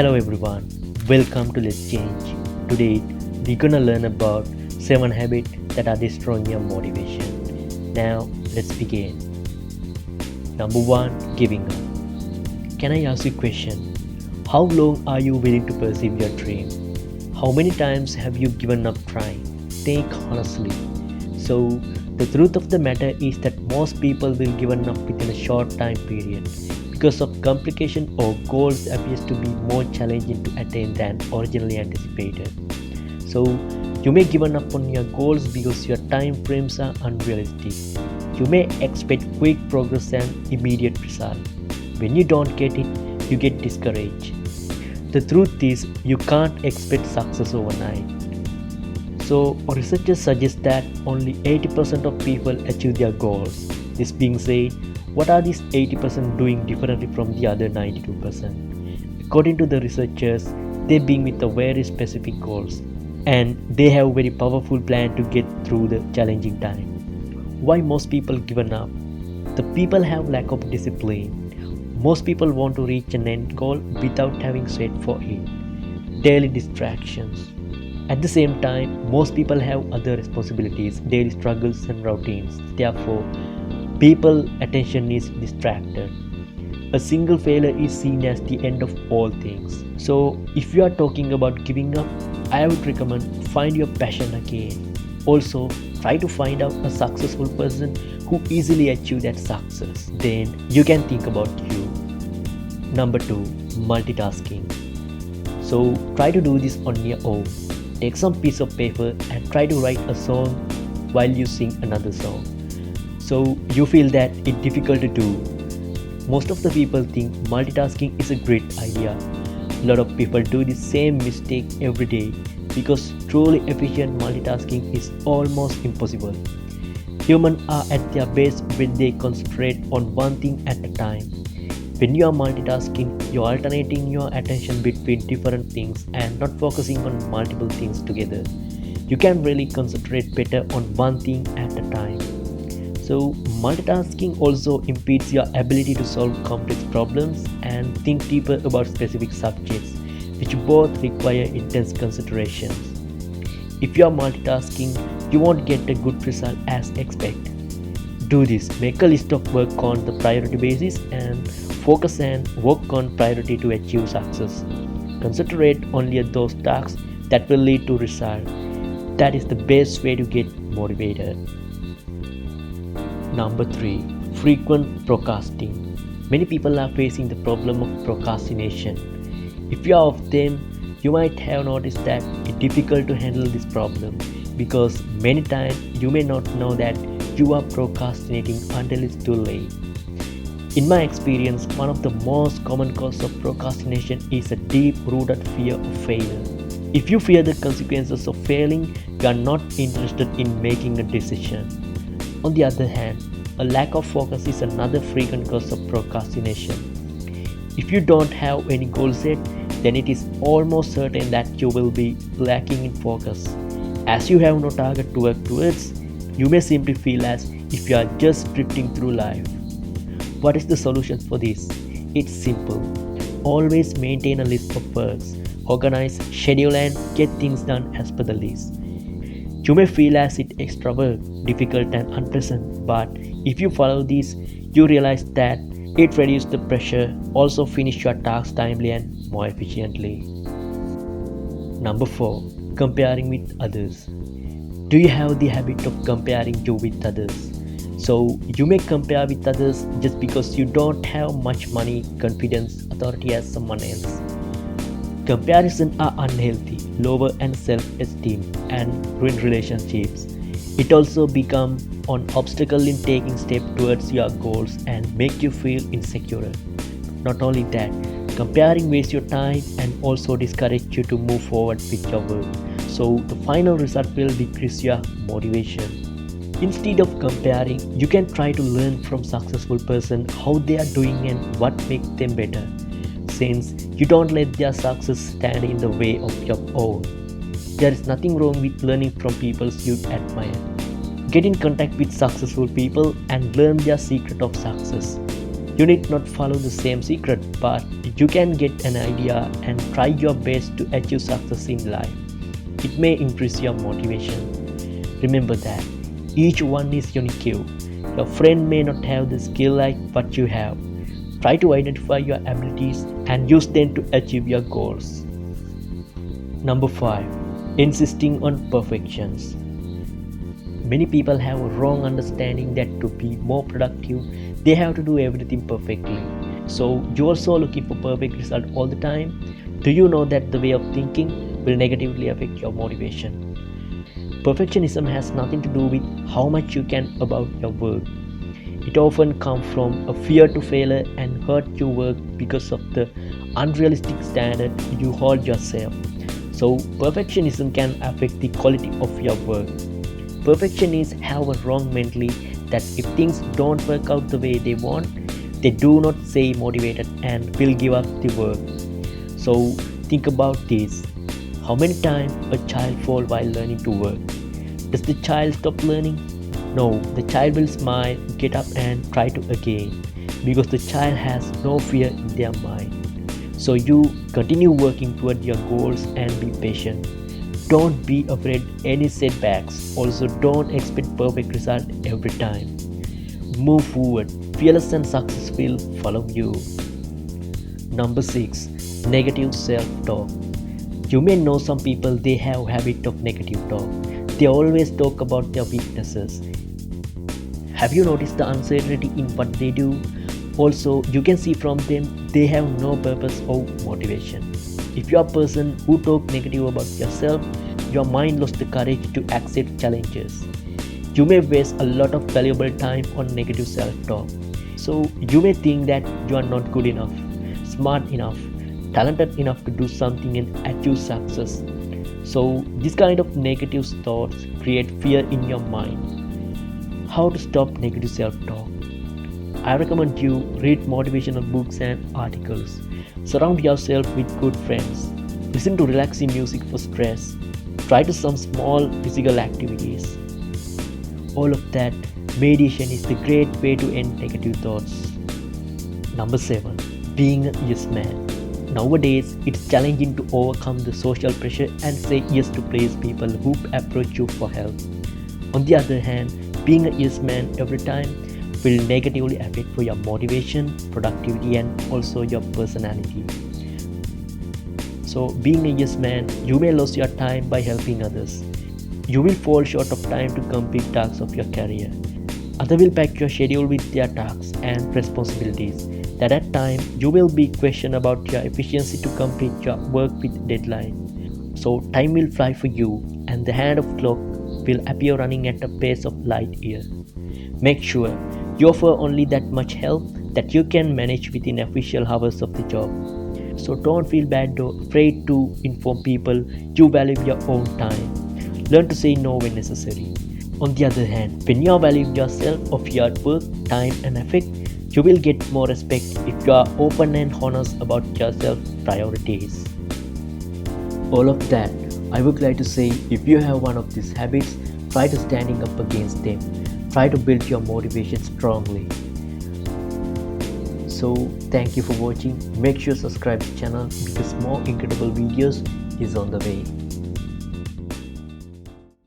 Hello everyone, welcome to Let's Change. Today we're gonna learn about 7 habits that are destroying your motivation. Now let's begin. Number 1, giving up. Can I ask you a question? How long are you willing to pursue your dream? How many times have you given up trying? Think honestly. So the truth of the matter is that most people will give up within a short time period because of complication or goals appears to be more challenging to attain than originally anticipated. So you may give up on your goals because your time frames are unrealistic. You may expect quick progress and immediate result. When you don't get it, you get discouraged. The truth is you can't expect success overnight. So researchers suggest that only 80% of people achieve their goals. This being said, what are these 80% doing differently from the other 92%? According to the researchers, they begin with a very specific goals and they have a very powerful plan to get through the challenging time. Why most people given up? The people have lack of discipline. Most people want to reach an end goal without having set for it. Daily distractions. At the same time, most people have other responsibilities, daily struggles and routines. Therefore, people's attention is distracted. A single failure is seen as the end of all things. So, if you are talking about giving up, I would recommend find your passion again. Also, try to find out a successful person who easily achieved that success. Then you can think about you. Number 2, multitasking. So, try to do this on your own. Take some piece of paper and try to write a song while you sing another song. So you feel that it's difficult to do. Most of the people think multitasking is a great idea. A lot of people do the same mistake every day because truly efficient multitasking is almost impossible. Humans are at their best when they concentrate on one thing at a time. When you are multitasking, you are alternating your attention between different things and not focusing on multiple things together. You can really concentrate better on one thing at a time. So, multitasking also impedes your ability to solve complex problems and think deeper about specific subjects, which both require intense consideration. If you are multitasking, you won't get a good result as expected. Do this, make a list of work on the priority basis and focus and work on priority to achieve success. Concentrate only on those tasks that will lead to result. That is the best way to get motivated. Number 3, frequent procrastinating. Many people are facing the problem of procrastination. If you are of them, you might have noticed that it's difficult to handle this problem because many times you may not know that you are procrastinating until it's too late. In my experience, one of the most common causes of procrastination is a deep-rooted fear of failure. If you fear the consequences of failing, you are not interested in making a decision. On the other hand, a lack of focus is another frequent cause of procrastination. If you don't have any goal set, then it is almost certain that you will be lacking in focus. As you have no target to work towards, you may simply feel as if you are just drifting through life. What is the solution for this? It's simple. Always maintain a list of works, organize, schedule and get things done as per the list. You may feel as it's extra work, difficult and unpleasant, but if you follow this, you realize that it reduces the pressure, also finish your tasks timely and more efficiently. Number 4, comparing with others. Do you have the habit of comparing you with others? So you may compare with others just because you don't have much money, confidence, authority as someone else. Comparisons are unhealthy, lower and self-esteem and ruin relationships. It also becomes an obstacle in taking steps towards your goals and make you feel insecure. Not only that, comparing wastes your time and also discourage you to move forward with your work. So the final result will decrease your motivation. Instead of comparing, you can try to learn from successful person how they are doing and what makes them better. Since you don't let their success stand in the way of your own. There is nothing wrong with learning from people you admire. Get in contact with successful people and learn their secret of success. You need not follow the same secret, but you can get an idea and try your best to achieve success in life. It may increase your motivation. Remember that each one is unique. Your friend may not have the skill like what you have. Try to identify your abilities and use them to achieve your goals. Number 5. Insisting on perfections. Many people have a wrong understanding that to be more productive, they have to do everything perfectly. So you're also looking for perfect result all the time. Do you know that the way of thinking will negatively affect your motivation? Perfectionism has nothing to do with how much you can about your work. It often comes from a fear to failure and hurt your work because of the unrealistic standard you hold yourself. So perfectionism can affect the quality of your work. Perfectionists have a wrong mentality that if things don't work out the way they want, they do not stay motivated and will give up the work. So think about this. How many times a child falls while learning to work? Does the child stop learning? No, the child will smile, get up and try to again because the child has no fear in their mind. So you continue working toward your goals and be patient. Don't be afraid any setbacks. Also don't expect perfect result every time. Move forward. Fearless and success will follow you. Number 6. Negative self-talk. You may know some people, they have habit of negative talk. They always talk about their weaknesses. Have you noticed the uncertainty in what they do? Also, you can see from them they have no purpose or motivation. If you are a person who talk negative about yourself, your mind lost the courage to accept challenges. You may waste a lot of valuable time on negative self-talk. So you may think that you are not good enough, smart enough, talented enough to do something and achieve success. So this kind of negative thoughts create fear in your mind. How to stop negative self-talk? I recommend you read motivational books and articles. Surround yourself with good friends. Listen to relaxing music for stress. Try to some small physical activities. All of that, meditation is the great way to end negative thoughts. Number 7. Being a yes man. Nowadays, it's challenging to overcome the social pressure and say yes to please people who approach you for help. On the other hand, being a yes man every time will negatively affect for your motivation, productivity and also your personality. So being a yes man, you may lose your time by helping others. You will fall short of time to complete tasks of your career. Others will pack your schedule with their tasks and responsibilities. At that time, you will be questioned about your efficiency to complete your work with deadline. So time will fly for you and the hand of clock will appear running at a pace of light year. Make sure you offer only that much help that you can manage within official hours of the job. So don't feel bad or afraid to inform people you value your own time. Learn to say no when necessary. On the other hand, when you value yourself of your work, time and effort, you will get more respect if you are open and honest about your self priorities. All of that, I would like to say, if you have one of these habits, try to standing up against them. Try to build your motivation strongly. So thank you for watching. Make sure subscribe to the channel because more incredible videos is on the way.